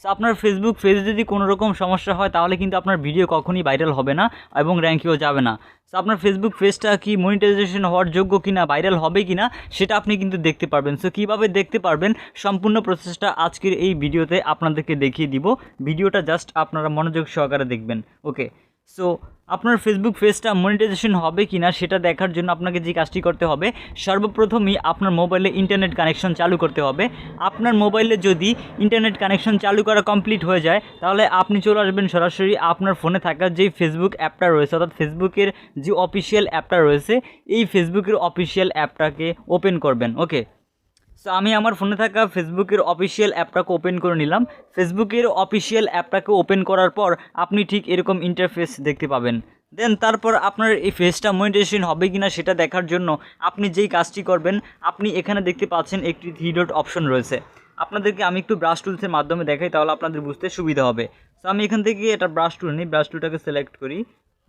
So আপনার Facebook পেজে যদি কোনো রকম সমস্যা হয় তাহলে কিন্তু আপনার ভিডিও কখনই ভাইরাল হবে না এবং র্যাঙ্কেও যাবে না। সো আপনার ফেসবুক পেজটা কি মনিটাইজেশন হওয়ার যোগ্য কিনা, ভাইরাল হবে কিনা সেটা আপনি কিন্তু দেখতে পারবেন। সো কীভাবে দেখতে পারবেন সম্পূর্ণ প্রসেসটা আজকের এই ভিডিওতে আপনাদেরকে দেখিয়ে দিব। ভিডিওটা জাস্ট আপনারা মনোযোগ সহকারে দেখবেন। ওকে, সো আপনার ফেসবুক পেজটা মনিটাইজেশন হবে কিনা সেটা দেখার জন্য আপনাকে যে কাজটি করতে হবে, সর্বপ্রথমই আপনার মোবাইলে ইন্টারনেট কানেকশন চালু করতে হবে। আপনার মোবাইলে যদি ইন্টারনেট কানেকশন চালু করা কমপ্লিট হয়ে যায় তাহলে আপনি চলে আসবেন সরাসরি আপনার ফোনে থাকা যেই ফেসবুক অ্যাপটা রয়েছে, অর্থাৎ ফেসবুকের যে অফিসিয়াল অ্যাপটা রয়েছে এই ফেসবুকের অফিসিয়াল অ্যাপটাকে ওপেন করবেন। ওকে, সো আমি আমার ফোনে থাকা ফেসবুকের অফিসিয়াল অ্যাপটাকে ওপেন করে নিলাম। ফেসবুকের অফিসিয়াল অ্যাপটাকে ওপেন করার পর আপনি ঠিক এরকম ইন্টারফেস দেখতে পাবেন। দেন তারপর আপনার এই পেজটা মনিটাইজেশন হবে কিনা সেটা দেখার জন্য আপনি যেই কাজটি করবেন, আপনি এখানে দেখতে পাচ্ছেন একটি 3 ডট অপশন রয়েছে। আপনাদেরকে আমি একটু ব্রাশ টুলসের মাধ্যমে দেখাই, তাহলে আপনাদের বুঝতে সুবিধা হবে। সো আমি এখান থেকে এটা ব্রাশ টুল নিই, ব্রাশ টুলটাকে সিলেক্ট করি।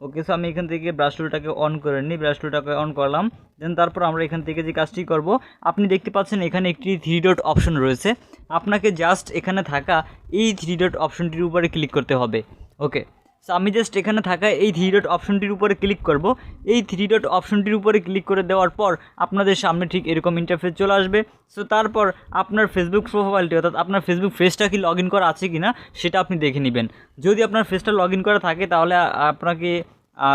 ওকে, সো আমি এখান থেকে ব্রাশ টুলটাকে অন করে নিই, ব্রাশ টুলটাকে অন করলাম। দেন তারপর আমরা এখান থেকে যে কাজটি করব, আপনি দেখতে পাচ্ছেন এখানে একটি 3 ডট অপশন রয়েছে। আপনাকে জাস্ট এখানে থাকা এই 3 ডট অপশনটির উপরে ক্লিক করতে হবে। ওকে, সো আমি জাস্ট এখানে থাকা এই 3 ডট অপশনটির উপরে ক্লিক করব। এই 3 ডট অপশনটির উপরে ক্লিক করে দেওয়ার পর আপনাদের সামনে ঠিক এরকম ইন্টারফেস চলে আসবে। সো তারপর আপনার ফেসবুক প্রোফাইলটি, অর্থাৎ আপনার ফেসবুক পেজটা কি লগ ইন করা আছে কি না সেটা আপনি দেখে নেবেন। যদি আপনার পেজটা লগ ইন করা থাকে তাহলে আপনাকে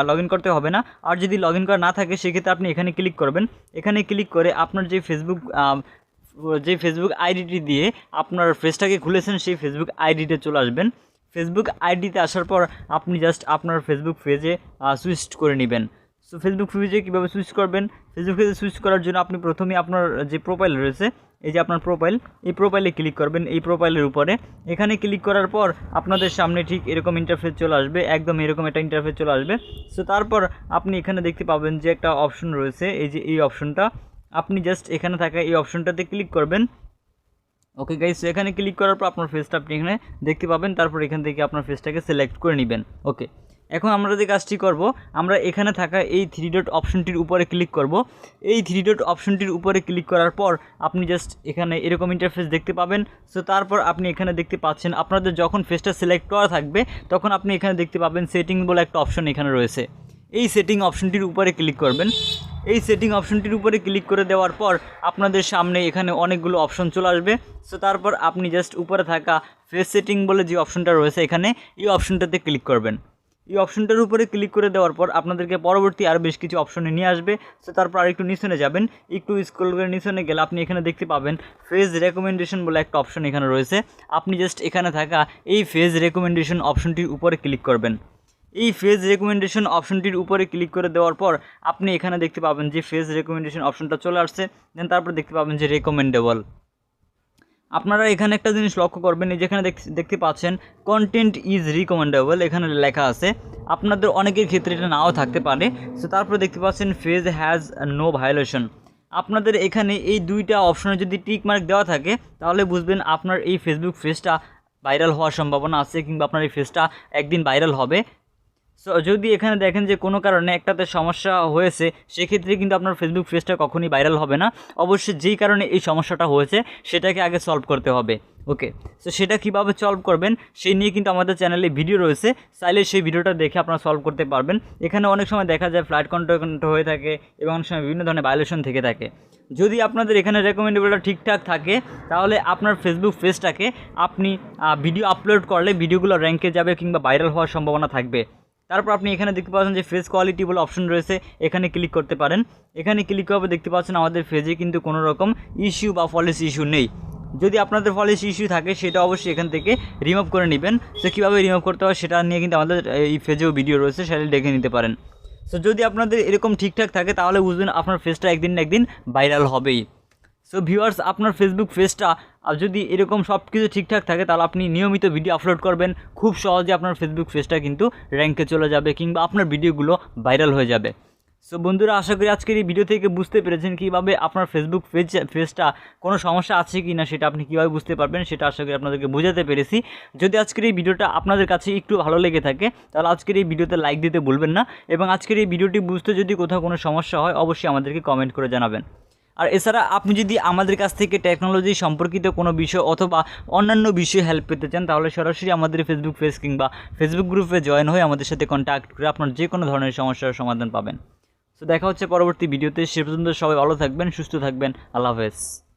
লগ ইন করতে হবে না। আর যদি লগ ইন করা না থাকে সেক্ষেত্রে আপনি এখানে ক্লিক করবেন। এখানে ক্লিক করে আপনার যে ফেসবুক আইডিটি দিয়ে আপনার পেজটাকে খুলেছেন সেই ফেসবুক আইডিতে চলে আসবেন। ফেসবুক আইডিতে আসার পর আপনি জাস্ট আপনার ফেসবুক পেজে সুইচ করে নেবেন। সো ফেসবুক পেজে কীভাবে সুইচ করবেন, ফেসবুক পেজে সুইচ করার জন্য আপনি প্রথমেই আপনার যে প্রোফাইল রয়েছে, এই যে আপনার প্রোফাইল, এই প্রোফাইলে ক্লিক করবেন। এই প্রোফাইলের উপরে এখানে ক্লিক করার পর আপনাদের সামনে ঠিক এরকম ইন্টারফেস চলে আসবে, একদম এরকম একটা ইন্টারফেস চলে আসবে। সো তারপর আপনি এখানে দেখতে পাবেন যে একটা অপশন রয়েছে, এই যে এই অপশনটা, আপনি জাস্ট এখানে থাকা এই অপশনটাতে ক্লিক করবেন। ওকে গাইস, সো এখানে ক্লিক করার পর আপনার ফেসটা আপনি এখানে দেখতে পাবেন। তারপর এখান থেকে আপনার ফেসটাকে সিলেক্ট করে নেবেন। ওকে, এখন আমরা যে কাজটি করব, আমরা এখানে থাকা এই 3 ডট অপশনটির উপরে ক্লিক করব। এই 3 ডট অপশনটির উপরে ক্লিক করার পর আপনি জাস্ট এখানে এরকম ইন্টারফেস দেখতে পাবেন। সো তারপর আপনি এখানে দেখতে পাচ্ছেন আপনাদের যখন ফেসটা সিলেক্ট করা থাকবে তখন আপনি এখানে দেখতে পাবেন সেটিং বলে একটা অপশন এখানে রয়েছে। এই সেটিং অপশনটির উপরে ক্লিক করবেন। এই সেটিং অপশনটির উপরে ক্লিক করে দেওয়ার পর আপনাদের সামনে এখানে অনেকগুলো অপশন চলে আসবে। সো তারপর আপনি জাস্ট উপরে থাকা ফেস সেটিং বলে যে অপশনটা রয়েছে এখানে, এই অপশনটাতে ক্লিক করবেন। এই অপশনটার উপরে ক্লিক করে দেওয়ার পর আপনাদেরকে পরবর্তী আর বেশ কিছু অপশনে নিয়ে আসবে। সো তারপর আরেকটু নিচনে যাবেন, একটু স্ক্রল করে নিচনে গেলে আপনি এখানে দেখতে পাবেন ফেজ রেকমেন্ডেশন বলে একটা অপশন এখানে রয়েছে। আপনি জাস্ট এখানে থাকা এই ফেজ রেকমেন্ডেশন অপশনটির উপরে ক্লিক করবেন। এই ফেজ রেকমেন্ডেশন অপশনটির উপরে ক্লিক করে দেওয়ার পর আপনি এখানে দেখতে পাবেন যে ফেজ রেকমেন্ডেশন অপশনটা চলে আসছে। দেন তারপর দেখতে পাবেন যে রেকমেন্ডেবল। আপনারা এখানে একটা জিনিস লক্ষ্য করবেন, এই যেখানে দেখতে পাচ্ছেন কন্টেন্ট ইজ রিকমেন্ডেবল এখানে লেখা আছে। আপনাদের অনেকের ক্ষেত্রে এটা নাও থাকতে পারে। সো তারপরে দেখতে পাচ্ছেন ফেজ হ্যাজ নো ভায়োলেশন। আপনাদের এখানে এই দুইটা অপশনে যদি টিক মার্ক দেওয়া থাকে তাহলে বুঝবেন আপনার এই ফেসবুক পেজটা ভাইরাল হওয়ার সম্ভাবনা আছে, কিংবা আপনার এই পেজটা একদিন ভাইরাল হবে। সো যদি এখানে দেখেন যে কোনো কারণে একটাতে সমস্যা হয়েছে সেক্ষেত্রে কিন্তু আপনার ফেসবুক পেজটা কখনই ভাইরাল হবে না। অবশ্যই যেই কারণে এই সমস্যাটা হয়েছে সেটাকে আগে সলভ করতে হবে। ওকে, সো সেটা কীভাবে সলভ করবেন সেই নিয়ে কিন্তু আমাদের চ্যানেলে ভিডিও রয়েছে, চাইলে সেই ভিডিওটা দেখে আপনারা সলভ করতে পারবেন। এখানে অনেক সময় দেখা যায় ফ্লাইট কন্টেন্ট হয়ে থাকে এবং অনেক সময় বিভিন্ন ধরনের ভায়োলেশন থেকে থাকে। যদি আপনাদের এখানে রেকমেন্ডেবলটা ঠিকঠাক থাকে তাহলে আপনার ফেসবুক পেজটাকে আপনি ভিডিও আপলোড করলে ভিডিওগুলো র্যাঙ্কে যাবে কিংবা ভাইরাল হওয়ার সম্ভাবনা থাকবে। তারপর আপনি এখানে দেখতে পাচ্ছেন যে ফেস কোয়ালিটি বলে অপশন রয়েছে, এখানে ক্লিক করতে পারেন। এখানে ক্লিক করে দেখতে পাচ্ছেন আমাদের পেজে কিন্তু কোনো রকম ইস্যু বা পলিসি ইস্যু নেই। যদি আপনাদের পলিসি ইস্যু থাকে সেটা অবশ্যই এখান থেকে রিমুভ করে নেবেন। সো কীভাবে রিমুভ করতে হয় সেটা নিয়ে কিন্তু আমাদের এই পেজেও ভিডিও রয়েছে, সেটা দেখে নিতে পারেন। সো যদি আপনাদের এরকম ঠিকঠাক থাকে তাহলে বুঝবেন আপনার পেজটা একদিন না একদিন ভাইরাল হবেই। সো ভিউয়ার্স, আপনার ফেসবুক পেজটা যদি এরকম সব কিছু ঠিকঠাক থাকে তাহলে আপনি নিয়মিত ভিডিও আপলোড করবেন, খুব সহজে আপনার ফেসবুক পেজটা কিন্তু র্যাঙ্কে চলে যাবে কিংবা আপনার ভিডিওগুলো ভাইরাল হয়ে যাবে। সো বন্ধুরা, আশা করি আজকের এই ভিডিও থেকে বুঝতে পেরেছেন কীভাবে আপনার ফেসবুক পেজটা কোনো সমস্যা আছে কি না সেটা আপনি কীভাবে বুঝতে পারবেন, সেটা আশা করি আপনাদেরকে বোঝাতে পেরেছি। যদি আজকের এই ভিডিওটা আপনাদের কাছে একটু ভালো লেগে থাকে তাহলে আজকের এই ভিডিওতে লাইক দিতে ভুলবেন না, এবং আজকের এই ভিডিওটি বুঝতে যদি কোথাও কোনো সমস্যা হয় অবশ্যই আমাদেরকে কমেন্ট করে জানাবেন। আর এছাড়া আপনি যদি আমাদের কাছ থেকে টেকনোলজি সম্পর্কিত কোনো বিষয় অথবা অন্যান্য বিষয়ে হেল্প পেতে চান, তাহলে সরাসরি আমাদের ফেসবুক পেজ কিংবা ফেসবুক গ্রুপে জয়েন হয়ে আমাদের সাথে কন্ট্যাক্ট করে আপনার যে কোনো ধরনের সমস্যার সমাধান পাবেন। তো দেখা হচ্ছে পরবর্তী ভিডিওতে। সে পর্যন্ত সবাই ভালো থাকবেন, সুস্থ থাকবেন। আল্লাহ হাফেজ।